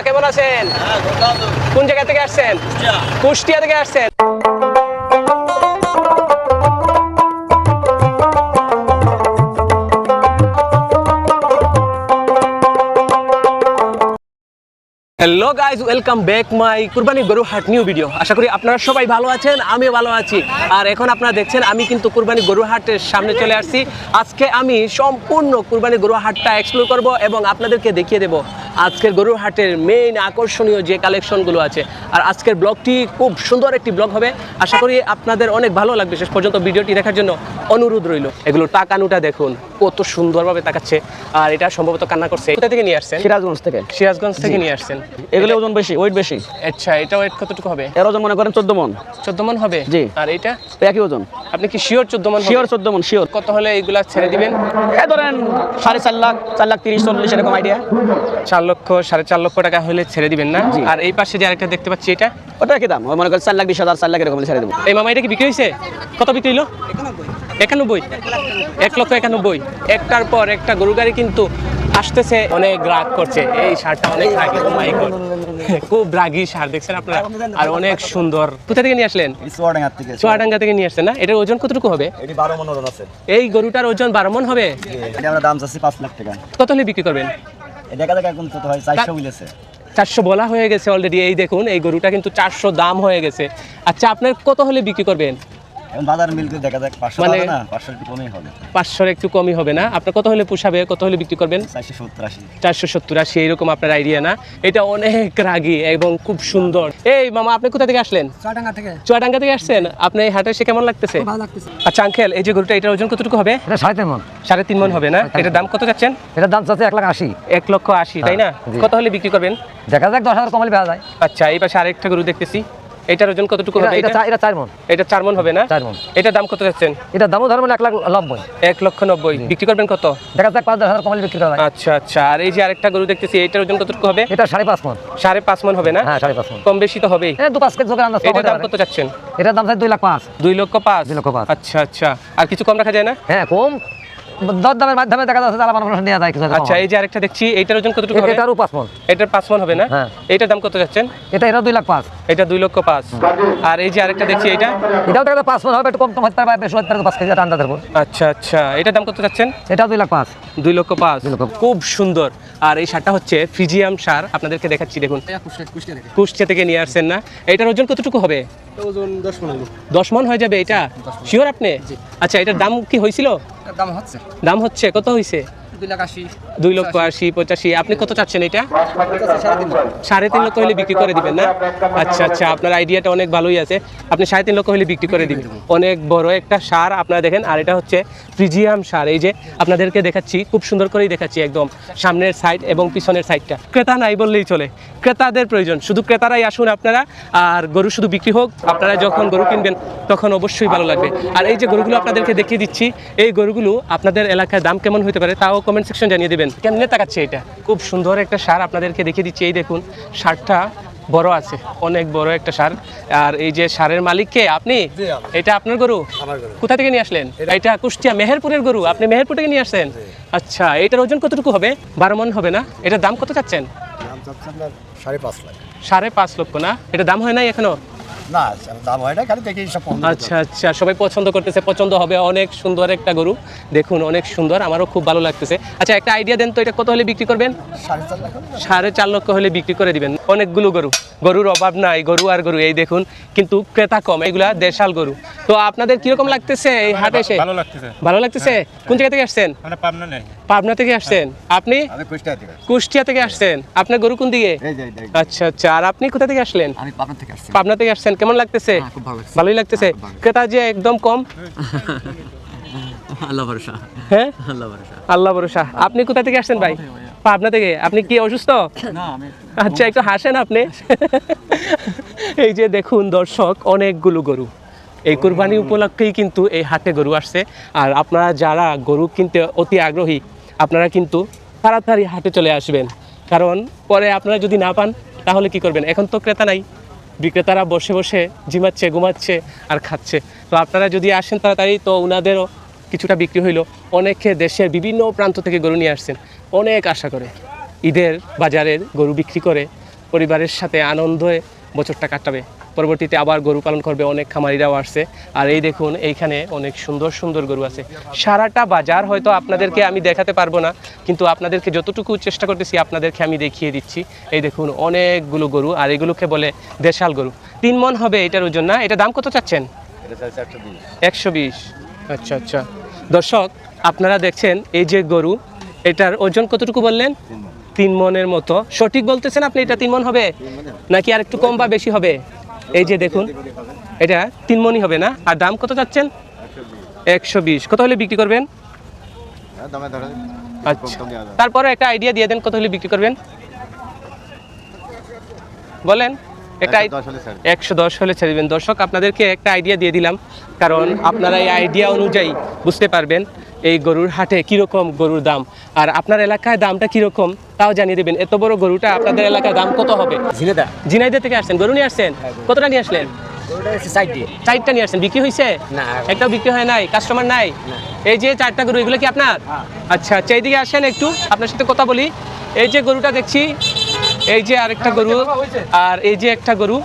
কেমন আছেন? কোন জায়গা থেকে আসছেন? কুষ্টিয়া থেকে আসছেন। Hello guys, welcome back my কুরবানি গরু হাট নিউ ভিডিও। আশা করি আপনারা সবাই ভালো আছেন, আমিও ভালো আছি। আর এখন আপনারা দেখছেন আমি কিন্তু কুরবানি গরু হাটের সামনে চলে আসছি। আজকে আমি সম্পূর্ণ কুরবানি গরু হাটটা এক্সপ্লোর করব এবং আপনাদেরকে দেখিয়ে দেব আজকের গরু হাটের মেইন আকর্ষণীয় যে কালেকশনগুলো আছে। আর আজকের ব্লগটি খুব সুন্দর একটি ব্লগ হবে, আশা করি আপনাদের অনেক ভালো লাগবে। শেষ পর্যন্ত ভিডিওটি দেখার জন্য অনুরোধ রইল। এগুলো টাকানুটা দেখুন কত সুন্দরভাবে তাকাচ্ছে, আর এটা সম্ভবত কান্না করছে। কোথা থেকে নিয়ে আসছেন? সিরাজগঞ্জ থেকে। সিরাজগঞ্জ থেকে নিয়ে আসছেন। এগুলো ওজন বেশি, ওয়েট বেশি। আচ্ছা, এটা ওয়েট কতটুকু হবে? এর ওজন মনে করেন 14 মণ। 14 মণ হবে? জি। আর এটা একই ওজন। আপনি কি শিওর 14 মণ? শিওর 14 মণ, শিওর। কত হলে এগুলা ছেড়ে দিবেন? এই ধরেন 4.5 লাখ, 4 লাখ 30 40 এরকম আইডিয়া। 4 লক্ষ 4.5 লক্ষ টাকা হলে ছেড়ে দিবেন না? আর এই পাশে যে আরেকটা দেখতে পাচ্ছি, এটা ওটা কি দাম? মনে করেন 4 লাখ 20 হাজার, 4 লাখ এরকম ছেড়ে দেব। এই মামা, এটা কি বিক্রি হয়েছে? কত বিক্রি হলো? 91। 1 লক্ষ 91। একটার পর একটা গরু গাড়ি কিন্তু আসতেছে, অনেক রাগ করছে। এই সারটা অনেক রাগী, ও মাই গড, খুব রাগী সার দেখছেন আপনারা, আর অনেক সুন্দর। কোথা থেকে নিয়ে আসলেন? চুয়াডাঙ্গা থেকে। চুয়াডাঙ্গা থেকে নিয়ে আসছেন না? এটার ওজন কতটুকু হবে? এটি 12 মণ ওজন আছে। এই গরুটার ওজন 12 মণ হবে? এটা আমরা দাম চাচ্ছি 5 লাখ টাকা। কত হলে বিক্রি করবেন? এই দেখা যাক এখন কত হয়। 400 বলেছে। 400 বলা হয়ে গেছে অলরেডি। এই দেখুন, এই গরুটা কিন্তু 400 দাম হয়ে গেছে। আচ্ছা, আপনার কত হলে বিক্রি করবেন? এখন বাজার মিল করে দেখা যাক। 500 মানে না, 500 একটু কমই হবে। 500 একটু কমই হবে না? আপনার কত হলে পোষাবে? কত হলে বিক্রি করবেন? 470 80। 470 80 এরকম আপনার আইডিয়া না? এটা অনেক রাগী এবং খুব সুন্দর। এই মামা, আপনি কোথা থেকে আসলেন? চুয়াডাঙ্গা থেকে। চুয়াডাঙ্গা থেকে আসছেন। আপনি এই হাটে এসে কেমন লাগতেছে? ভালো লাগতেছে। আচ্ছা আঙ্কেল, এই যে গরুটা, এটার ওজন কতটুকু হবে? এটা 3.5 মণ। 3.5 মণ হবে না? এটার দাম কত চাচ্ছেন? এটার দাম চাচ্ছে 1 লাখ 80। 1 লক্ষ 80, তাই না? জি। কত হলে বিক্রি করবেন? দেখা যাক 10,000 কমালে পাওয়া যায়। আচ্ছা, এই পাশে আরেকটা গরু দেখতেছি, এটার ওজন কতটুকু হবে? এটা 4 মণ। এটা 4 মণ হবে না? 4 মণ। এটার দাম কত চাচ্ছেন? এটার দামও ধরবেন 1 লাখ 90। 1 লক্ষ 90। বিক্রি করবেন কত? দেখা যাক 5-10,000 কমালে বিক্রি করা যায়। আচ্ছা আচ্ছা। আর এই যে আরেকটা গরু দেখতেছি, এটার ওজন কতটুকু হবে? এটা 5.5 মণ। 5.5 মণ হবে না? হ্যাঁ, 5.5 মণ। কম বেশি তো হবেই। এটা 2-5 কেজি জোগাড় আন্দাজ এটার দাম পাওয়া কত চাচ্ছেন? এটার দাম চাই 2 লাখ 5। 2 লক্ষ 5? 2 লক্ষ 5। আচ্ছা আচ্ছা। আর কিছু কম রাখা যায় না? হ্যাঁ, কম দর দামের মাধ্যমে দেখা যাচ্ছে তারা মানুষ নিয়ে যায় কিছু। আচ্ছা, এই যে আরেকটা দেখছি, এটার ওজন কতটুকু হবে? এটারও 5 মণ। এটার 5 মণ হবে না? হ্যাঁ। এটার দাম কত চাচ্ছেন? এটা 2 লাখ 5। এটা 2 লক্ষ 5। আর এই যে আরেকটা দেখছি, এটা এটাও দেখা 5 মণ হবে, একটু কম হতে পারে, বেশি হতে পারে 5 কেজি আন্দাজ ধরবো। আচ্ছা আচ্ছা। এটার দাম কত চাচ্ছেন? এটাও 2 লাখ 5। 2 লক্ষ 5। 2 লক্ষ। খুব সুন্দর। আর এই সারটা হচ্ছে ফ্রিজিয়াম সার, আপনাদেরকে দেখাচ্ছি দেখুন। কুষ্টিয়া থেকে নিয়ে আসছেন না? এটার ওজন কতটুকু হবে? ওজন 10 মণ হবে। 10 মণ হয়ে যাবে এটা? শিওর আপনি? আচ্ছা, এটার দাম কি হয়েছিল? দাম হচ্ছে দাম হচ্ছে কত হয়েছে? 2 লাখ 80। 2 লক্ষ 80 85। আপনি কত চাচ্ছেন এটা? 3.5 লক্ষ হলে বিক্রি করে দিবেন না? আচ্ছা আচ্ছা, আপনার আইডিয়াটা অনেক ভালোই আছে। আপনি 3.5 লক্ষ হলে বিক্রি করে দিবেন। অনেক বড় একটা সার আপনারা দেখেন। আর এটা হচ্ছে ফ্রিজিয়াম সার। এই যে আপনাদেরকে দেখাচ্ছি, খুব সুন্দর করেই দেখাচ্ছি, একদম সামনের সাইড এবং পিছনের সাইডটা। ক্রেতা নাই বললেই চলে, ক্রেতাদের প্রয়োজন। শুধু ক্রেতারাই আসুন আপনারা, আর গরু শুধু বিক্রি হোক। আপনারা যখন গরু কিনবেন তখন অবশ্যই ভালো লাগবে। আর এই যে গরুগুলো আপনাদেরকে দেখিয়ে দিচ্ছি, এই গরুগুলো আপনাদের এলাকায় দাম কেমন হতে পারে তাও কমেন্ট সেকশন জানিয়ে দেবেন। কেমনে তাকাচ্ছে এটা? খুব সুন্দর একটা সার আপনাদেরকে দেখিয়ে দিচ্ছি। এই দেখুন, সারটা বড় আছে, অনেক বড় একটা সার। আর এই যে সারের মালিক কে? আপনি? এটা আপনার গরু? কোথা থেকে নিয়ে আসলেন? এটা কুষ্টিয়া মেহেরপুরের গরু। আপনি মেহেরপুর থেকে নিয়ে আসছেন? আচ্ছা, এটার ওজন কতটুকু হবে? 12 মণ হবে না? এটার দাম কত চাচ্ছেন? দাম চাচ্ছি আপনার 5.5 লাখ। 5.5 লক্ষ না? এটা দাম হয় নাই এখনো? না, দাম হয় না, খালি দেখি সব পছন্দ। আচ্ছা আচ্ছা, সবাই পছন্দ করতেছে, পছন্দ হবে। অনেক সুন্দর একটা গরু, দেখুন অনেক সুন্দর, আমারও খুব ভালো লাগতেছে। আচ্ছা, একটা আইডিয়া দেন তো, এটা কত হলে বিক্রি করবেন? 4.5 লাখ। 4.5 লক্ষ হলে বিক্রি করে দিবেন। অনেকগুলো গরু, গরুর অভাব নাই, গরু আর গরু। এই দেখুন, কিন্তু ক্রেতা কম। এগুলা দেশাল গরু। তো আপনাদের কিরকম লাগতেছে এই হাটে এসে? ভালো লাগতেছে। ভালো লাগতেছে? কোন জায়গা থেকে আসছেন? মানে পাবনা নেই। পাবনা থেকে আসছেন? আপনি? আমি কুষ্টিয়া থেকে। কুষ্টিয়া থেকে আসছেন। আপনার গরু কোন দিকে? এই যে আচ্ছা আচ্ছা। আর আপনি কোথা থেকে আসলেন? আমি পাবনা থেকে আসছি। পাবনা থেকে আসছেন। কেমন লাগতেছে? খুব ভালো লাগছে। ভালোই লাগতেছে। ক্রেতা যে একদম কম। আল্লাহ ভরসা। হ্যাঁ, আল্লাহ ভরসা। আল্লাহ ভরসা। আপনি কোথা থেকে আসছেন ভাই? পাবনা থেকে। আপনি কি অসুস্থ? না, আমি আচ্ছা, একটু হাসেন আপনি। এই যে দেখুন দর্শক, অনেকগুলো গরু এই কুরবানি উপলক্ষেই কিন্তু এই হাটে গরু আসছে। আর আপনারা যারা গরু কিনতে অতি আগ্রহী, আপনারা কিন্তু তাড়াতাড়ি হাটে চলে আসবেন, কারণ পরে আপনারা যদি না পান তাহলে কি করবেন? এখন তো ক্রেতা নাই, বিক্রেতারা বসে বসে জিমাচ্ছে, ঘুমাচ্ছে আর খাচ্ছে। তো আপনারা যদি আসেন তাড়াতাড়ি, তো ওনাদেরও কিছুটা বিক্রি হইলো। অনেকে দেশের বিভিন্ন প্রান্ত থেকে গরু নিয়ে আসছেন, অনেক আশা করে ঈদের বাজারের গরু বিক্রি করে পরিবারের সাথে আনন্দে বছরটা কাটাবে। পরবর্তীতে আবার গরু পালন করবে, অনেক খামারিরাও আসছে। আর এই দেখুন এইখানে অনেক সুন্দর সুন্দর গরু আছে। সারাটা বাজার হয়তো আপনাদেরকে আমি দেখাতে পারবো না, কিন্তু আপনাদেরকে যতটুকু চেষ্টা করতেছি আপনাদেরকে আমি দেখিয়ে দিচ্ছি। এই দেখুন অনেকগুলো গরু, আর এগুলোকে বলে দেশাল গরু। 3 মণ হবে এটার ওজন না? এটা দাম কত চাচ্ছেন? 120। আচ্ছা আচ্ছা। দর্শক আপনারা দেখছেন এই যে গরু, এটার ওজন কতটুকু বললেন? 3 মণের মতো। সঠিক বলতেছেন আপনি? এটা 3 মণ হবে নাকি আর একটু কম বা বেশি হবে? এই যে দেখুন এটা 3 মণই হবে না? আর দাম কত চাচ্ছেন? 120। কত হলে বিক্রি করবেন? আচ্ছা, তারপরে একটা আইডিয়া দিয়ে দেন, কত হলে বিক্রি করবেন বলেন একটা। 110 হলে ছেড়ে দেবেন। দর্শক আপনাদেরকে একটা আইডিয়া দিয়ে দিলাম, কারণ আপনারা এই আইডিয়া অনুযায়ী বুঝতে পারবেন এই গরুর হাটে কীরকম গরুর দাম, আর আপনার এলাকায় দামটা কীরকম তাও জানিয়ে দেবেন। এত বড় গরুটা আপনাদের এলাকায় দাম কত হবে? ঝিনাইদহ থেকে আসছেন, গরু নিয়ে আসছেন? কতটা নিয়ে আসলেন? 4টা নিয়ে আসছেন। বিক্রি হয়েছে? একটাও বিক্রি হয় নাই? কাস্টমার নাই? এই যে 4টা গরু, এগুলো কি আপনার? আচ্ছা আচ্ছা, এইদিকে আসেন একটু, আপনার সাথে কথা বলি। এই যে গরুটা দেখছি, এই যে আরেকটা গরু, আর এই যে একটা গরু,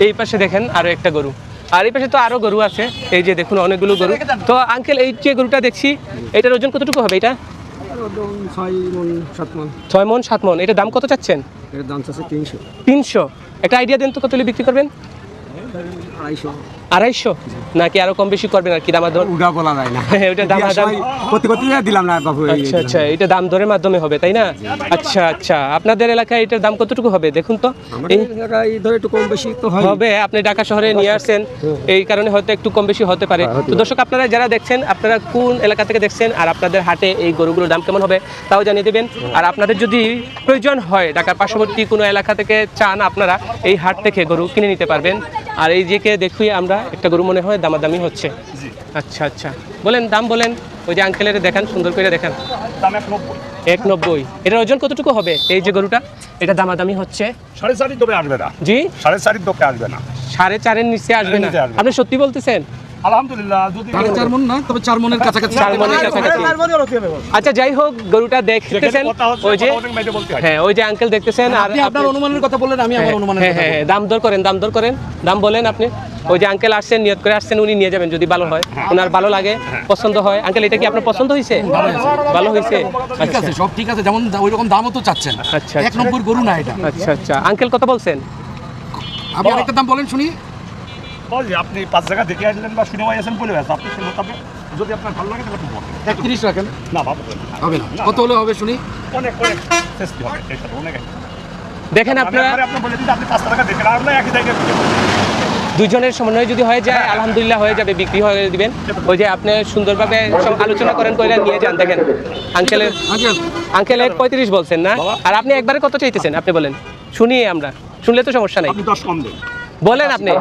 এই পাশে দেখেন আরো একটা গরু, আর এই পাশে তো আরো গরু আছে। এই যে দেখুন অনেকগুলো গরু। তো আঙ্কেল এই যে গরুটা দেখছি, এটার ওজন কতটুকু হবে? এটা 6 মণ 7 মণ। এটার দাম কত চাচ্ছেন? এর দাম আছে 300। 300। একটা আইডিয়া দেন তো, কত হলে বিক্রি করবেন? 250 নাকি আরো কম বেশি করবেন? আর কি দাম উড়া বলা যায় না, ওটা দাম দিলাম না বাবু। আচ্ছা আচ্ছা, এটা দাম দরের মাধ্যমে হবে তাই না? আচ্ছা আচ্ছা, আপনাদের এলাকায় এটার দাম কতটুকু হবে দেখুন তো। ধরে একটু কম বেশি তো হবে, আপনি ঢাকা শহরে নিয়ে আসছেন এই কারণে হয়তো একটু কম বেশি হতে পারে। তো দর্শক আপনারা যারা দেখছেন, আপনারা কোন এলাকা থেকে দেখছেন, আর আপনাদের হাটে এই গরুগুলোর দাম কেমন হবে তাও জানিয়ে দেবেন। আর আপনাদের যদি প্রয়োজন হয় ঢাকার পার্শ্ববর্তী কোনো এলাকা থেকে চান, আপনারা এই হাট থেকে গরু কিনে নিতে পারবেন। আর এই যে দেখুই আমরা একটা গরু মনে হয় দামাদামি হচ্ছে। আচ্ছা আচ্ছা, বলেন দাম বলেন। ওই যে আঙ্কেলের দেখান, সুন্দর করে দেখান। 190। এটার ওজন কতটুকু হবে? এই যে গরুটা, এটা দামাদামি হচ্ছে 4.5 দোবে আসবে না। জি 4.5 দোবে আসবে না। 4.5 নিচে আসবে না? আপনি সত্যি বলতেছেন? আলহামদুলিল্লাহ, যদি 4 মণ না, তবে 4 মণের কাছাকাছি। 4 মণের কাছাকাছি। আচ্ছা যাই হোক, গরুটা দেখতেছেন ওই যে, হ্যাঁ ওই যে আঙ্কেল দেখতেছেন, আর আপনি আপনার অনুমানের কথা বললেন, আমি আমার অনুমানের হ্যাঁ কথা হ্যাঁ, দাম দর করেন, দাম দর করেন, দাম বলেন আপনি। ওই যে আঙ্কেল আসছেন, নিয়ত করে আসছেন, উনি নিয়ে যাবেন যদি ভালো হয়, ওনার ভালো লাগে, পছন্দ হয়। আঙ্কেল এটা কি আপনার পছন্দ হয়েছে? ভালো হয়েছে। ঠিক আছে, সব ঠিক আছে, যেমন ওই রকম দামও তো চাচ্ছেন। আচ্ছা 1 নম্বর গরু না এটা। আচ্ছা আচ্ছা, আঙ্কেল কত বলছেন? আপনি আরেকটা দাম বলেন শুনি। আপনি 5 জায়গা দেখে আসলেন বা সিনেমায় আসেন বলে আছে, আপনি সেই মোতাবেক যদি আপনার ভালো লাগে তাহলে বলেন। 31 রাখেন। না বাবা, হবে না। কত হলে হবে শুনি? অনেক অনেক চেষ্টা হবে, এই সাথে অনেক। দেখেন আপনারা, আপনি বলে দিন আপনি 5 টাকা দেখেন, আর না একই জায়গায় দুজনের সমন্বয় যদি হয়ে যায় আলহামদুলিল্লাহ হয়ে যাবে, বিক্রি হয়ে দিবেন। ওই যে আপনি সুন্দরভাবে সব আলোচনা করেন, কইরা নিয়ে যান। দেখেন আঙ্কেলের 35 বলছেন না, আর আপনি একবারে কত চাইতেছেন আপনি বলেন, শুনি আমরা, শুনলে তো সমস্যা নাই। আপনি 10 কম দেন। বলেন আপনি।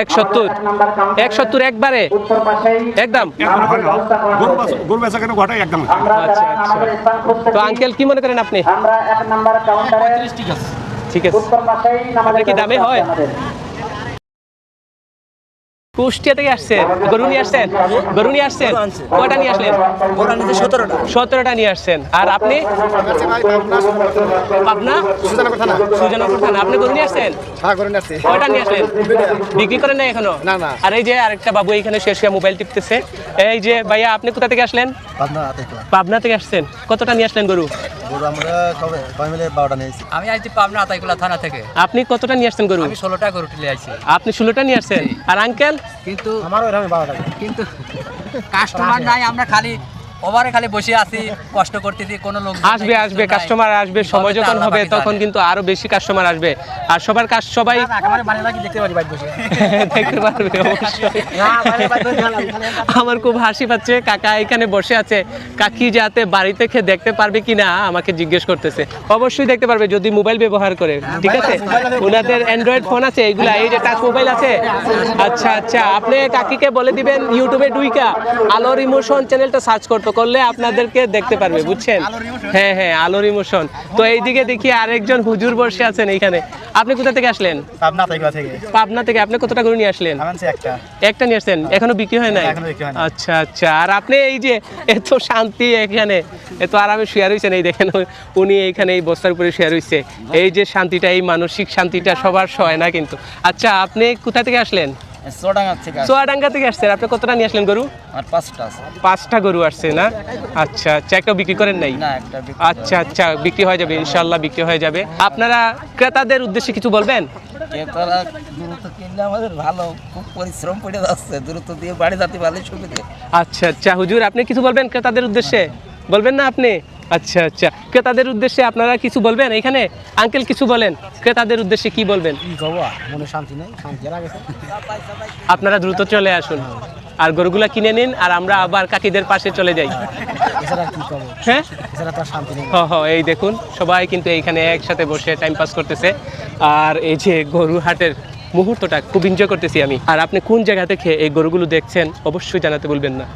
170 একবারে একদম। গরু বেচা কেন ঘটাই একদম। আচ্ছা আচ্ছা, তো আঙ্কেল কি মনে করেন আপনি? ঠিক আছে। ঠিক আছে, আপনার কি দামে হয়? কুষ্টিয়া থেকে আসছেন, গরু নিয়ে আসছেন? গরু নিয়ে আসছেন, কয়টা নিয়ে আসলেন? 17টা নিয়ে আসছেন। আর আপনি? পাবনা সুজানগর থানা। আপনি গরু নিয়ে আসছেন? কয়টা নিয়ে আসলেন? বিক্রি করেন না এখনো? আর এই যে আরেকটা বাবু এইখানে শেষ মোবাইল টিপতেছে। এই যে ভাইয়া, আপনি কোথা থেকে আসলেন? পাবনা থেকে আসছেন। কতটা নিয়ে আসলেন গরু? আমি আসছি পাবনা আতাইকুলা থানা থেকে। আপনি কতটা নিয়ে আসছেন গরু? আমি 16টা গরু তুলে আসছি। আপনি 16টা নিয়ে আসছেন। আর আঙ্কেল? কিন্তু কিন্তু কাস্টমার নাই, আমরা খালি ওভারে খালি বসে আছি, কষ্ট করতেছি, কোনো লোক আসবে আসবে, কাস্টমার আসবে, সময় যখন হবে তখন কিন্তু আরো বেশি কাস্টমার আসবে। আর সবার কাজ সবাই দেখতে পারি বাইরে বসে। দেখতে পারবে অবশ্যই। আমার খুব হাসি পাচ্ছে, কাকা এখানে বসে আছে, কাকি যাতে বাড়ি থেকে দেখতে পারবে কিনা আমাকে জিজ্ঞেস করতেছে। অবশ্যই দেখতে পারবে যদি মোবাইল ব্যবহার করে, ঠিক আছে? ওনাদের অ্যান্ড্রয়েড ফোন আছে, এগুলা এই যে টাচ মোবাইল আছে। আচ্ছা আচ্ছা, আপনি কাকিকে বলে দিবেন ইউটিউবে ডুইকা আলোর ইমোশন চ্যানেলটা সার্চ করতে গল্প করলে আপনাদেরকে দেখতে পারবে, বুঝছেন? হ্যাঁ হ্যাঁ, আলোর ইমোশন। তো এইদিকে দেখি আরেকজন হুজুর বসে আছেন এইখানে। আপনি কোথা থেকে আসলেন? পাবনা থেকে পাবনা থেকে। আপনি কতটা গরু নিয়ে আসলেন? আনছি একটা। একটা নিয়ে আসছেন, এখনো বিক্রি হয় নাই? এখনো বিক্রি হয় নাই। আচ্ছা আচ্ছা। আর আপনি এই যে এত শান্তি এখানে, এত আরামে শুয়ে রয়েছেন, এই দেখেন উনি এইখানে এই বস্তার উপরে শুয়ে রয়েছে। এই যে শান্তিটা, এই মানসিক শান্তিটা সবার হয় না কিন্তু। আচ্ছা, আপনি কোথা থেকে আসলেন? চুয়াডাঙ্গা থেকে আসছেন। আপনি কতটা নিয়ে আসলেন গরু? আর 5টা আছে। 5টা গরু আসছে না? আচ্ছা আচ্ছা। একটা বিক্রি করেন নাই? না, একটা আচ্ছা আচ্ছা, বিক্রি হয়ে যাবে ইনশাল্লাহ, বিক্রি হয়ে যাবে। আপনারা ক্রেতাদের উদ্দেশ্যে কিছু বলবেন? ক্রেতারা দ্রুত কিনলে আমাদের ভালো, খুব পরিশ্রম পড়ে যাচ্ছে, দ্রুত দিয়ে বাড়ি যাতে ভালো সুবিধে। আচ্ছা আচ্ছা। হুজুর, আপনি কিছু বলবেন ক্রেতাদের উদ্দেশ্যে? বলবেন না আপনি? আচ্ছা আচ্ছা। ক্রেতাদের উদ্দেশ্যে আপনারা কিছু বলবেন এখানে? আঙ্কেল কিছু বলেন, ক্রেতাদের উদ্দেশ্যে কি বলবেন? মনে শান্তি নেই, শান্তি লাগেছে। আপনারা দ্রুত চলে আসুন আর গরুগুলা কিনে নিন, আর আমরা আবার কাকিদের পাশে চলে যাই। এছাড়া কি করবো? হ্যাঁ, এছাড়া তো আর শান্তি নেই। এই দেখুন সবাই কিন্তু এইখানে একসাথে বসে টাইম পাস করতেছে। আর এই যে গরু হাটের মুহূর্তটা খুব এনজয় করতেছি আমি। আর আপনি কোন জায়গা থেকে এই গরুগুলো দেখছেন অবশ্যই জানাতে ভুলবেন না।